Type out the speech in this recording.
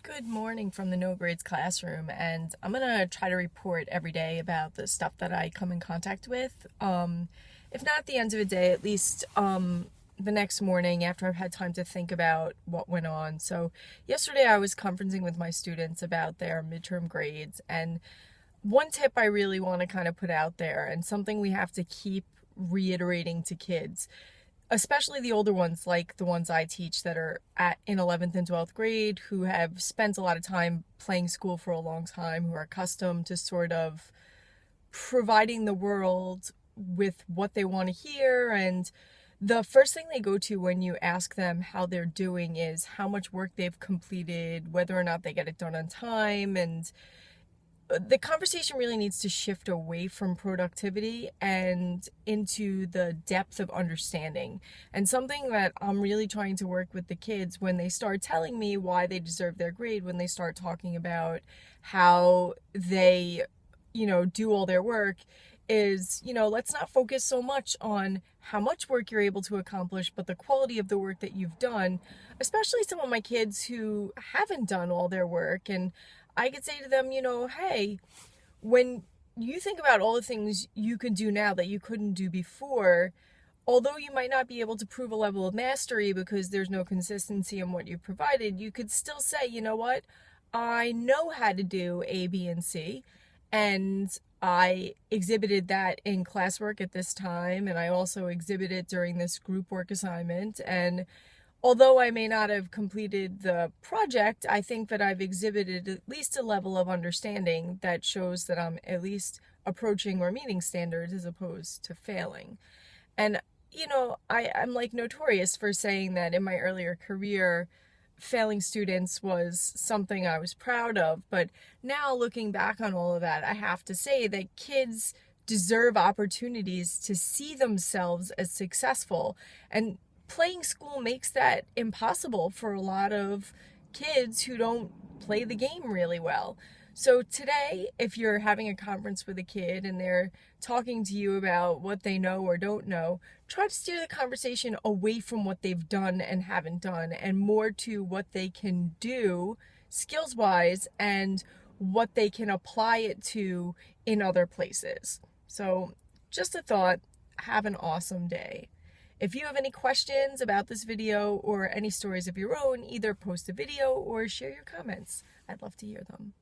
Good morning from the No Grades classroom, and I'm gonna try to report every day about the stuff that I come in contact with. If not at the end of the day, at least the next morning after I've had time to think about what went on. So yesterday I was conferencing with my students about their midterm grades, and one tip I really want to kind of put out there, and something we have to keep reiterating to kids, especially the older ones, like the ones I teach that are in 11th and 12th grade, who have spent a lot of time playing school for a long time, who are accustomed to sort of providing the world with what they want to hear. And the first thing they go to when you ask them how they're doing is how much work they've completed, whether or not they get it done on time. And the conversation really needs to shift away from productivity and into the depth of understanding. And something that I'm really trying to work with the kids when they start telling me why they deserve their grade, when they start talking about how they, do all their work, is, let's not focus so much on how much work you're able to accomplish, but the quality of the work that you've done, especially some of my kids who haven't done all their work. And I could say to them, hey, when you think about all the things you can do now that you couldn't do before, although you might not be able to prove a level of mastery because there's no consistency in what you've provided, you could still say, you know what, I know how to do A, B, and C, and I exhibited that in classwork at this time, and I also exhibited during this group work assignment. And although I may not have completed the project, I think that I've exhibited at least a level of understanding that shows that I'm at least approaching or meeting standards as opposed to failing. And, I'm like notorious for saying that in my earlier career, failing students was something I was proud of. But now looking back on all of that, I have to say that kids deserve opportunities to see themselves as successful. And playing school makes that impossible for a lot of kids who don't play the game really well. So today, if you're having a conference with a kid and they're talking to you about what they know or don't know, try to steer the conversation away from what they've done and haven't done and more to what they can do skills-wise and what they can apply it to in other places. So just a thought. Have an awesome day. If you have any questions about this video or any stories of your own, either post a video or share your comments. I'd love to hear them.